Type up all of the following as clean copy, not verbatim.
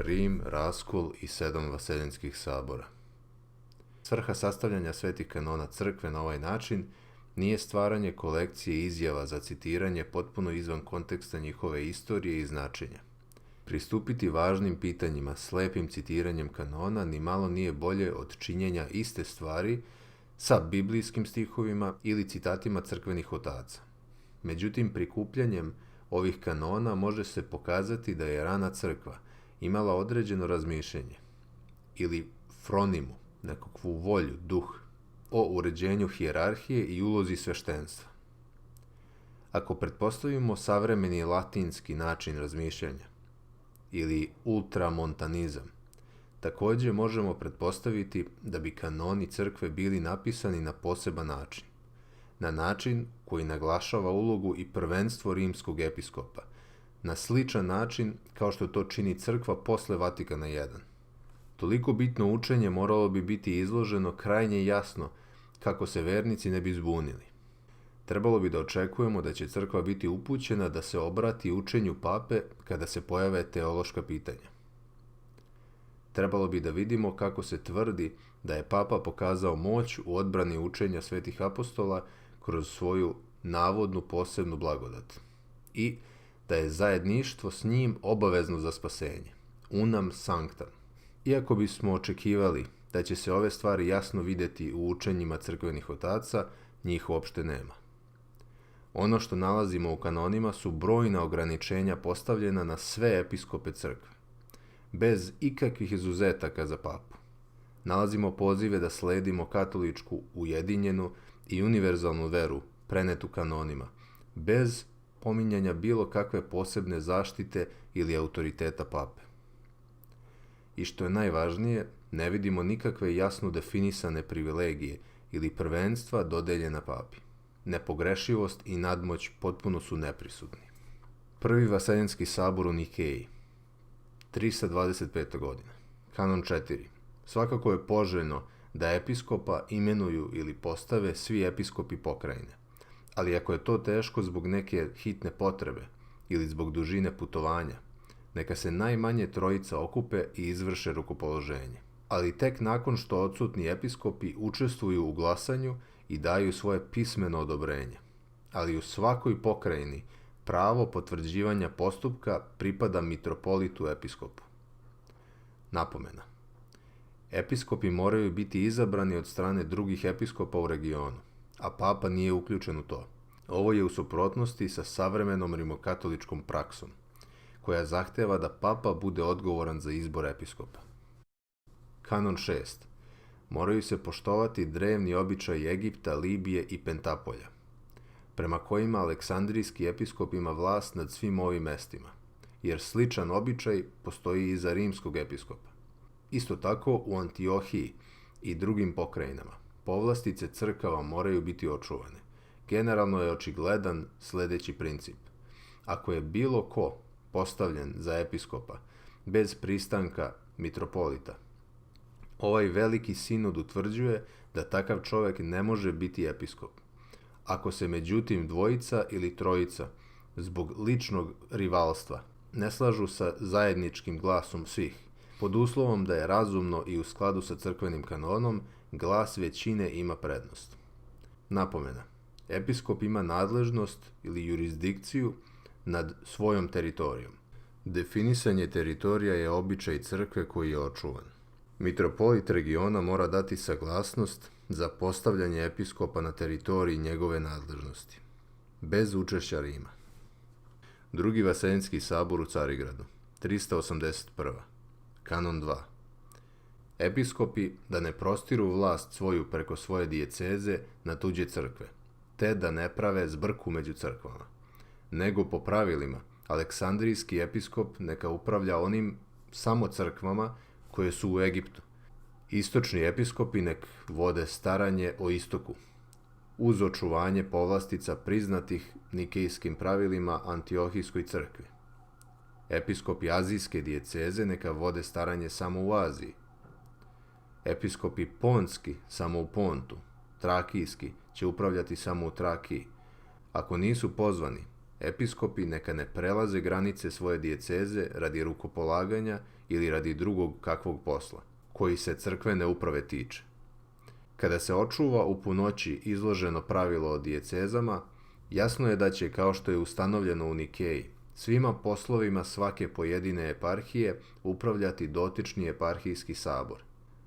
Rim, raskol i 7 vaseljenskih sabora. Svrha sastavljanja svetih kanona crkve na ovaj način nije stvaranje kolekcije izjava za citiranje potpuno izvan konteksta njihove istorije i značenja. Pristupiti važnim pitanjima slepim citiranjem kanona ni malo nije bolje od činjenja iste stvari sa biblijskim stihovima ili citatima crkvenih otaca. Međutim, prikupljanjem ovih kanona može se pokazati da je rana crkva imala određeno razmišljanje ili fronimu, nekakvu volju, duh, o uređenju hijerarhije i ulozi sveštenstva. Ako pretpostavimo savremeni latinski način razmišljanja ili ultramontanizam, također možemo pretpostaviti da bi kanoni crkve bili napisani na poseban način. Na način koji naglašava ulogu i prvenstvo rimskog episkopa, na sličan način kao što to čini crkva posle Vatikana I. Toliko bitno učenje moralo bi biti izloženo krajnje jasno kako se vernici ne bi zbunili. Trebalo bi da očekujemo da će crkva biti upućena da se obrati učenju pape kada se pojave teološka pitanja. Trebalo bi da vidimo kako se tvrdi da je papa pokazao moć u odbrani učenja svetih apostola kroz svoju navodnu posebnu blagodat i da je zajedništvo s njim obavezno za spasenje. Unam sanctam. Iako bismo očekivali da će se ove stvari jasno vidjeti u učenjima crkvenih otaca, njih uopšte nema. Ono što nalazimo u kanonima su brojna ograničenja postavljena na sve episkope crkve, bez ikakvih izuzetaka za papu. Nalazimo pozive da sledimo katoličku ujedinjenu i univerzalnu veru prenetu kanonima, bez pominjanja bilo kakve posebne zaštite ili autoriteta pape. I što je najvažnije, ne vidimo nikakve jasno definisane privilegije ili prvenstva dodeljena papi. Nepogrešivost i nadmoć potpuno su neprisutni. Prvi vaseljenski sabor u Nikeji, 325. godina. Kanon 4. Svakako je poželjno da episkopa imenuju ili postave svi episkopi pokrajine, ali ako je to teško zbog neke hitne potrebe ili zbog dužine putovanja, neka se najmanje trojica okupe i izvrše rukopoloženje. Ali tek nakon što odsutni episkopi učestvuju u glasanju i daju svoje pismeno odobrenje. Ali u svakoj pokrajini pravo potvrđivanja postupka pripada mitropolitu episkopu. Napomena. Episkopi moraju biti izabrani od strane drugih episkopa u regionu, a papa nije uključen u to. Ovo je u suprotnosti sa savremenom rimokatoličkom praksom, koja zahteva da papa bude odgovoran za izbor episkopa. Kanon 6. Moraju se poštovati drevni običaj Egipta, Libije i Pentapolja, prema kojima aleksandrijski episkop ima vlast nad svim ovim mestima, jer sličan običaj postoji i za rimskog episkopa. Isto tako u Antiohiji i drugim pokrajinama povlastice crkava moraju biti očuvane. Generalno je očigledan sljedeći princip. Ako je bilo ko postavljen za episkopa bez pristanka mitropolita, ovaj veliki sinod utvrđuje da takav čovjek ne može biti episkop. Ako se međutim dvojica ili trojica zbog ličnog rivalstva ne slažu sa zajedničkim glasom svih, pod uslovom da je razumno i u skladu sa crkvenim kanonom, glas većine ima prednost. Napomena. Episkop ima nadležnost ili jurisdikciju nad svojom teritorijom. Definisanje teritorija je običaj crkve koji je očuvan. Mitropolit regiona mora dati saglasnost za postavljanje episkopa na teritoriji njegove nadležnosti, bez učešća Rima. Drugi vaseljenski sabor u Carigradu, 381. Kanon 2. Episkopi da ne prostiru vlast svoju preko svoje dijeceze na tuđe crkve, te da ne prave zbrku među crkvama, nego po pravilima aleksandrijski episkop neka upravlja onim samo crkvama koje su u Egiptu. Istočni episkopi nek vode staranje o istoku, uz očuvanje povlastica priznatih nikejskim pravilima Antiohijskoj crkvi. Episkopi azijske dijeceze neka vode staranje samo u Aziji. Episkopi pontski samo u Pontu, trakijski će upravljati samo u Trakiji. Ako nisu pozvani, Episkopi neka ne prelaze granice svoje dijeceze radi rukopolaganja ili radi drugog kakvog posla, koji se crkvene uprave tiče. Kada se očuva u punoći izloženo pravilo o dijecezama, jasno je da će, kao što je ustanovljeno u Nikeji, svima poslovima svake pojedine eparhije upravljati dotični eparhijski sabor,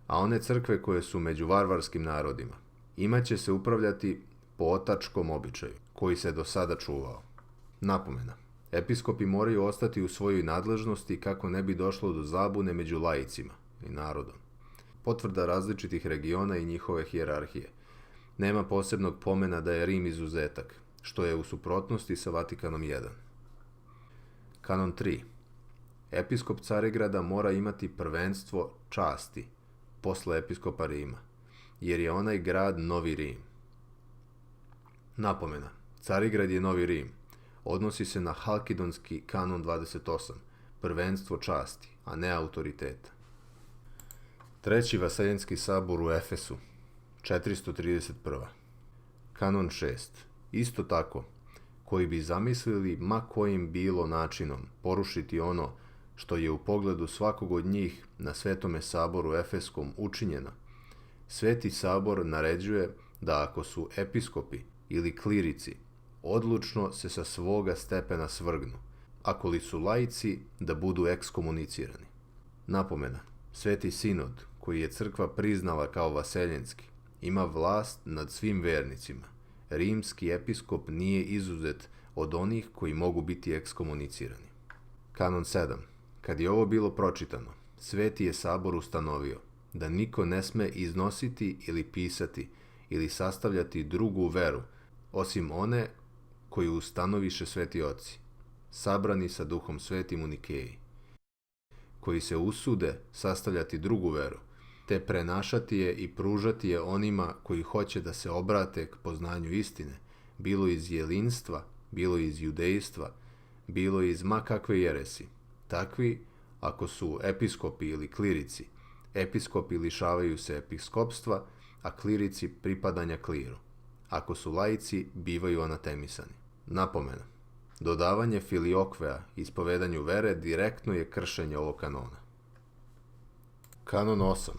a one crkve koje su među varvarskim narodima imaće se upravljati po otačkom običaju, koji se do sada čuvao. Napomena. Episkopi moraju ostati u svojoj nadležnosti kako ne bi došlo do zabune među laicima i narodom. Potvrda različitih regiona i njihove hijerarhije. Nema posebnog pomena da je Rim izuzetak, što je u suprotnosti sa Vatikanom I. Kanon 3. Episkop Carigrada mora imati prvenstvo časti posle episkopa Rima, jer je onaj grad Novi Rim. Napomena. Carigrad je Novi Rim. Odnosi se na Halkidonski kanon 28, prvenstvo časti, a ne autoriteta. Treći Vaseljenski sabor u Efesu, 431. Kanon 6. Isto tako, koji bi zamislili ma kojim bilo načinom porušiti ono što je u pogledu svakog od njih na Svetome saboru Efeskom učinjeno, Sveti sabor naređuje da ako su episkopi ili klirici, odlučno se sa svoga stepena svrgnu, ako li su laici, da budu ekskomunicirani. Napomena, Sveti sinod, koji je crkva priznala kao vaseljenski, ima vlast nad svim vernicima. Rimski episkop nije izuzet od onih koji mogu biti ekskomunicirani. Kanon 7. Kad je ovo bilo pročitano, Sveti je sabor ustanovio da niko ne sme iznositi ili pisati ili sastavljati drugu veru, osim one koju ustanoviše sveti oci, sabrani sa Duhom Svetim u Nikeji, koji se usude sastavljati drugu veru, te prenašati je i pružati je onima koji hoće da se obrate k poznanju istine, bilo iz jelinstva, bilo iz judejstva, bilo iz ma kakve jeresi. Takvi, ako su episkopi ili klirici, episkopi lišavaju se episkopstva, a klirici pripadanja kliru. Ako su laici, bivaju anatemisani. Napomena. Dodavanje filiokvea ispovedanju vere direktno je kršenje ovog kanona. Kanon 8.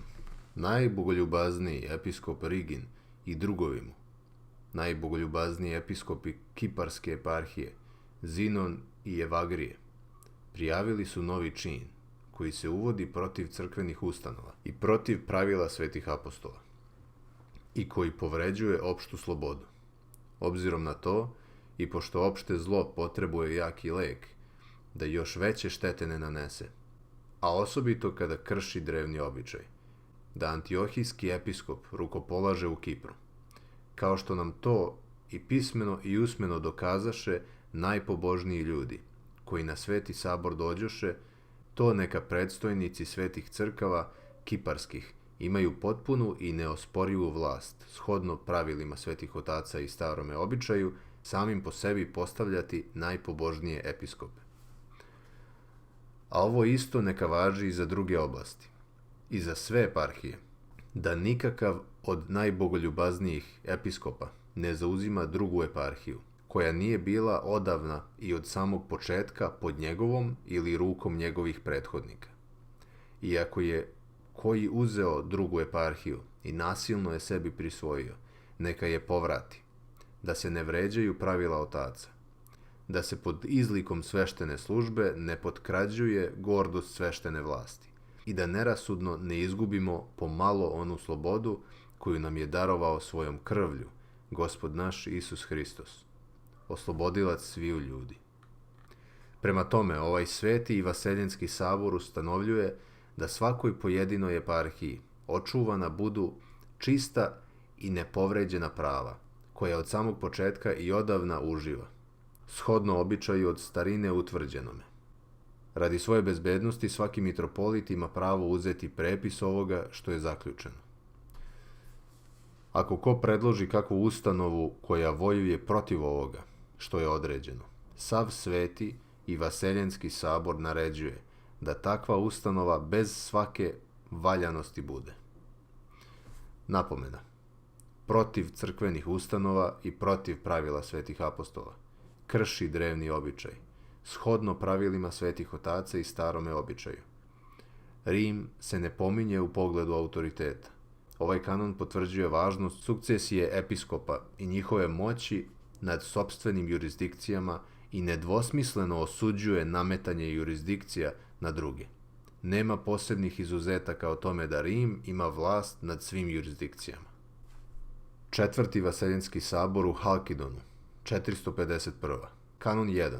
Najbogoljubazniji episkop Rigin i drugovi mu, najbogoljubazniji episkopi Kiparske eparhije, Zinon i Evagrije, prijavili su novi čin, koji se uvodi protiv crkvenih ustanova i protiv pravila svetih apostola, i koji povređuje opštu slobodu. Obzirom na to, i pošto opšte zlo potrebuje jaki lek, da još veće štete ne nanese, a osobito kada krši drevni običaj, da antiohijski episkop rukopolaže u Kipru, kao što nam to i pismeno i usmeno dokazaše najpobožniji ljudi, koji na Sveti sabor dođoše, to neka predstojnici svetih crkava kiparskih imaju potpunu i neosporivu vlast, shodno pravilima svetih otaca i starome običaju, samim po sebi postavljati najpobožnije episkope. A ovo isto neka važi i za druge oblasti, i za sve eparhije, da nikakav od najbogoljubaznijih episkopa ne zauzima drugu eparhiju, koja nije bila odavna i od samog početka pod njegovom ili rukom njegovih prethodnika. I ako je koji uzeo drugu eparhiju i nasilno je sebi prisvojio, neka je povrati, da se ne vređaju pravila otaca, da se pod izlikom sveštene službe ne potkrađuje gordost sveštene vlasti i da nerasudno ne izgubimo pomalo onu slobodu koju nam je darovao svojom krvlju Gospod naš Isus Hristos, oslobodilac sviju ljudi. Prema tome, ovaj sveti i vaseljenski sabor ustanovljuje da svakoj pojedinoj eparhiji očuvana budu čista i nepovređena prava, koja od samog početka i odavna uživa, shodno običaju od starine utvrđenome. Radi svoje bezbednosti svaki mitropolit ima pravo uzeti prepis ovoga što je zaključeno. Ako ko predloži kakvu ustanovu koja vojuje protiv ovoga što je određeno, sav sveti i vaseljenski sabor naređuje da takva ustanova bez svake valjanosti bude. Napomena. Protiv crkvenih ustanova i protiv pravila svetih apostola, krši drevni običaj, shodno pravilima svetih otaca i starome običaju. Rim se ne pominje u pogledu autoriteta. Ovaj kanon potvrđuje važnost sukcesije episkopa i njihove moći nad sopstvenim jurisdikcijama i nedvosmisleno osuđuje nametanje jurisdikcija na druge. Nema posebnih izuzetaka o tome da Rim ima vlast nad svim jurisdikcijama. Četvrti Vaseljenski sabor u Halkidonu, 451. Kanon 1.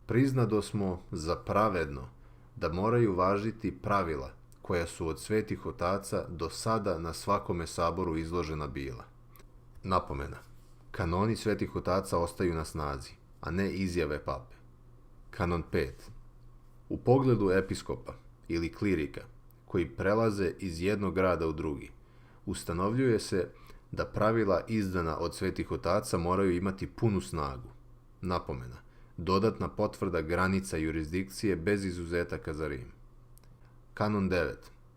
Priznado smo za pravedno da moraju važiti pravila koja su od svetih otaca do sada na svakome saboru izložena bila. Napomena. Kanoni svetih otaca ostaju na snazi, a ne izjave pape. Kanon 5. U pogledu episkopa ili klirika, koji prelaze iz jednog grada u drugi, ustanovljuje se da pravila izdana od svetih otaca moraju imati punu snagu. Napomena. Dodatna potvrda granica jurisdikcije bez izuzetaka za Rim. Kanon 9.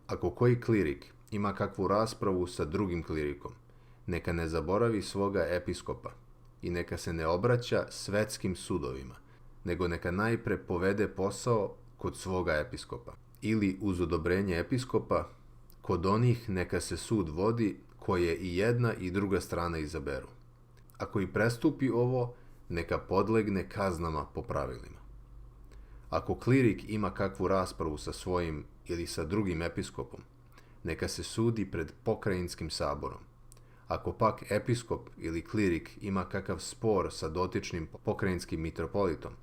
Ako koji klirik ima kakvu raspravu sa drugim klirikom, neka ne zaboravi svoga episkopa i neka se ne obraća svetskim sudovima, nego neka najpre povede posao kod svoga episkopa. Ili uz odobrenje episkopa, kod onih neka se sud vodi koje i jedna i druga strana izaberu. Ako i prestupi ovo, neka podlegne kaznama po pravilima. Ako klirik ima kakvu raspravu sa svojim ili sa drugim episkopom, neka se sudi pred pokrajinskim saborom. Ako pak episkop ili klirik ima kakav spor sa dotičnim pokrajinskim mitropolitom,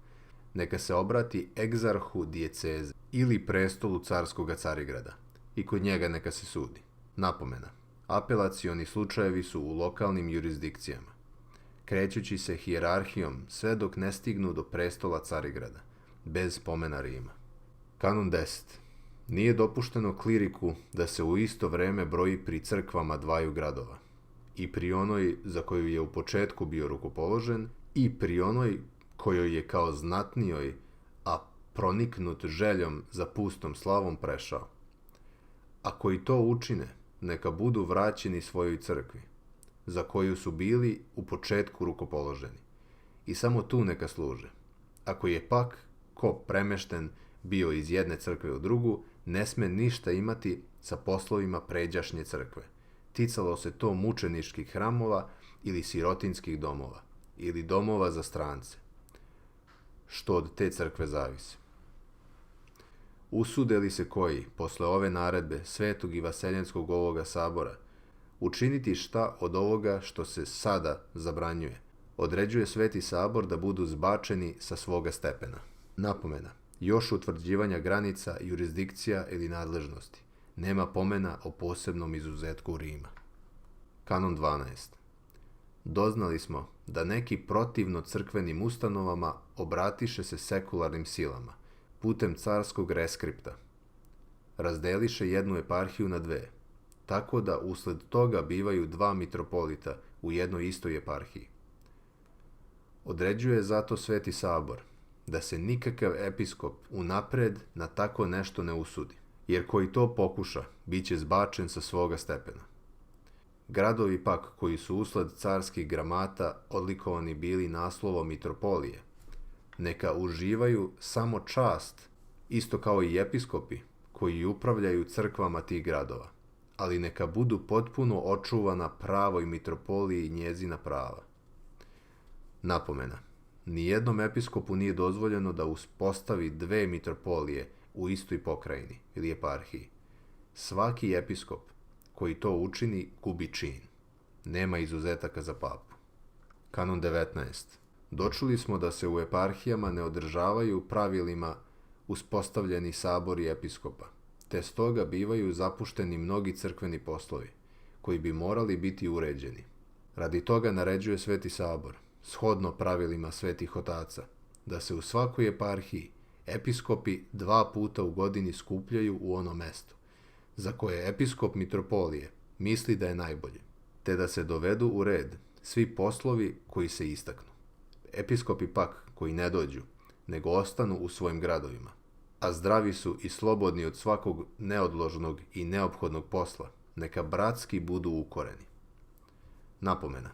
neka se obrati egzarhu dijeceze ili prestolu carskoga Carigrada i kod njega neka se sudi. Napomena. Apelacioni slučajevi su u lokalnim jurisdikcijama, krećući se hijerarhijom sve dok ne stignu do prestola Carigrada, bez spomena Rima. Kanon 10. Nije dopušteno kliriku da se u isto vreme broji pri crkvama dvaju gradova, i pri onoj za koju je u početku bio rukopoložen i pri onoj kojoj je kao znatnijoj, a proniknut željom za pustom slavom prešao. Ako i to učine, neka budu vraćeni svojoj crkvi, za koju su bili u početku rukopoloženi, i samo tu neka služe. Ako je pak ko premešten bio iz jedne crkve u drugu, ne sme ništa imati sa poslovima pređašnje crkve. Ticalo se to mučeničkih hramova ili sirotinskih domova, ili domova za strance, što od te crkve zavisi. Usude li se koji, posle ove naredbe Svetog i Vaseljenskog ovoga sabora, učiniti šta od ovoga što se sada zabranjuje, određuje Sveti sabor da budu zbačeni sa svoga stepena. Napomena. Još utvrđivanja granica, jurisdikcija ili nadležnosti. Nema pomena o posebnom izuzetku Rima. Kanon 12. Doznali smo da neki protivno crkvenim ustanovama obratiše se sekularnim silama, putem carskog reskripta. Razdeliše jednu eparhiju na dve, tako da usled toga bivaju dva mitropolita u jednoj istoj eparhiji. Određuje zato Sveti sabor da se nikakav episkop unapred na tako nešto ne usudi, jer koji to pokuša, bit će zbačen sa svoga stepena. Gradovi pak koji su usled carskih gramata odlikovani bili naslovom mitropolije, neka uživaju samo čast, isto kao i episkopi koji upravljaju crkvama tih gradova, ali neka budu potpuno očuvana pravoj mitropoliji i njezina prava. Napomena. Nijednom episkopu nije dozvoljeno da uspostavi dve mitropolije u istoj pokrajini ili eparhiji. Svaki episkop koji to učini gubi čin. Nema izuzetaka za papu. Kanon 19. Dočuli smo da se u eparhijama ne održavaju pravilima uspostavljeni sabori episkopa, te stoga bivaju zapušteni mnogi crkveni poslovi, koji bi morali biti uređeni. Radi toga naređuje Sveti sabor, shodno pravilima svetih otaca, da se u svakoj eparhiji episkopi 2 puta u godini skupljaju u ono mesto, za koje episkop mitropolije misli da je najbolje, te da se dovedu u red svi poslovi koji se istaknu. Episkopi pak koji ne dođu, nego ostanu u svojim gradovima, a zdravi su i slobodni od svakog neodložnog i neophodnog posla, neka bratski budu ukoreni. Napomena.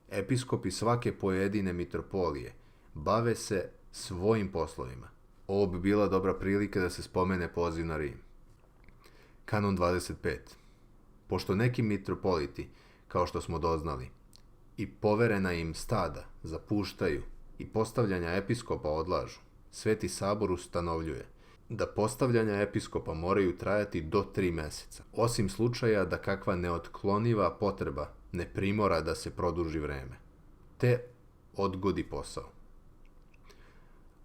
Episkopi svake pojedine mitropolije bave se svojim poslovima. Ovo bi bila dobra prilika da se spomene poziv na Rim. Kanon 25. Pošto neki mitropoliti, kao što smo doznali, i poverena im stada zapuštaju i postavljanja episkopa odlažu, Sveti sabor ustanovljuje da postavljanja episkopa moraju trajati do 3 meseca, osim slučaja da kakva neotkloniva potreba ne primora da se produži vreme, te odgodi posao.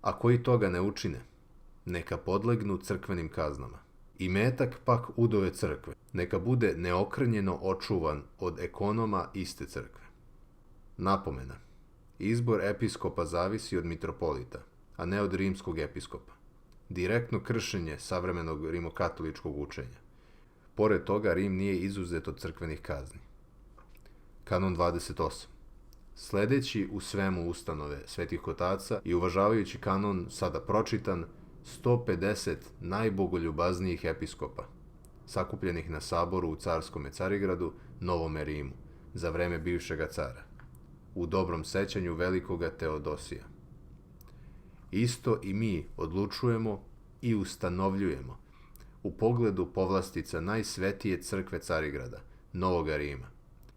A koji toga ne učine, neka podlegnu crkvenim kaznama. Imetak pak udove crkve, neka bude neokrnjeno očuvan od ekonoma iste crkve. Napomena. Izbor episkopa zavisi od mitropolita, a ne od rimskog episkopa. Direktno kršenje savremenog rimokatoličkog učenja. Pored toga, Rim nije izuzet od crkvenih kazni. Kanon 28. Sledeći u svemu ustanove svetih otaca i uvažavajući kanon sada pročitan 150 najbogoljubaznijih episkopa, sakupljenih na saboru u carskome Carigradu, Novome Rimu, za vreme bivšega cara, u dobrom sećanju velikoga Teodosija. Isto i mi odlučujemo i ustanovljujemo u pogledu povlastica najsvetije crkve Carigrada, Novoga Rima,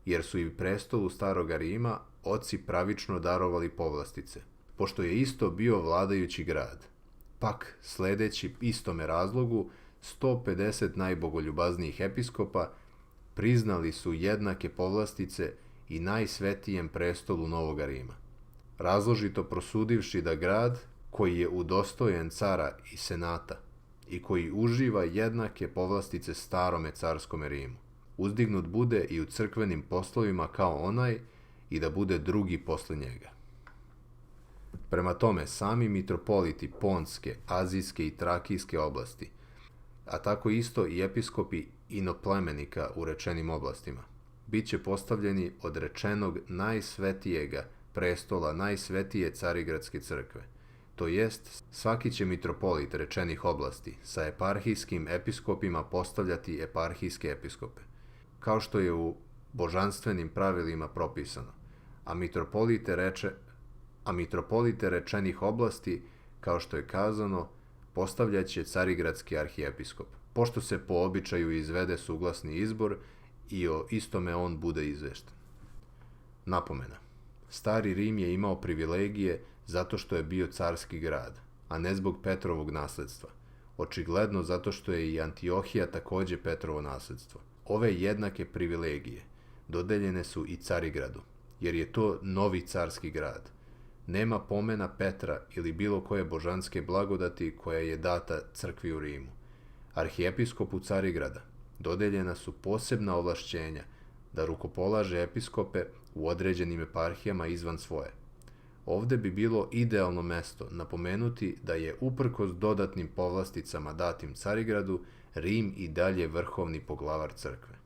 jer su i prestolu Staroga Rima oci pravično darovali povlastice, pošto je isto bio vladajući grad. Pak, sledeći istome razlogu, 150 najbogoljubaznijih episkopa priznali su jednake povlastice i najsvetijem prestolu Novoga Rima, razložito prosudivši da grad koji je udostojen cara i senata i koji uživa jednake povlastice starome carskome Rimu, uzdignut bude i u crkvenim poslovima kao onaj i da bude drugi posle njega. Prema tome, sami mitropoliti Ponske, Azijske i Trakijske oblasti, a tako isto i episkopi inoplemenika u rečenim oblastima, bit će postavljeni od rečenog najsvetijega prestola najsvetije Carigradske crkve, to jest svaki će mitropolit rečenih oblasti sa eparhijskim episkopima postavljati eparhijske episkope, kao što je u božanstvenim pravilima propisano, a mitropolite rečenih oblasti, kao što je kazano, postavljaće carigradski arhijepiskop, pošto se po običaju izvede suglasni izbor i o istome on bude izvešten. Napomena. Stari Rim je imao privilegije zato što je bio carski grad, a ne zbog Petrovog nasledstva. Očigledno zato što je i Antiohija takođe Petrovo nasledstvo. Ove jednake privilegije dodeljene su i Carigradu, jer je to novi carski grad. Nema pomena Petra ili bilo koje božanske blagodati koja je data crkvi u Rimu. Arhijepiskopu Carigrada dodeljena su posebna ovlašćenja da rukopolaže episkope u određenim eparhijama izvan svoje. Ovde bi bilo idealno mesto napomenuti da je uprkos dodatnim povlasticama datim Carigradu, Rim i dalje vrhovni poglavar crkve.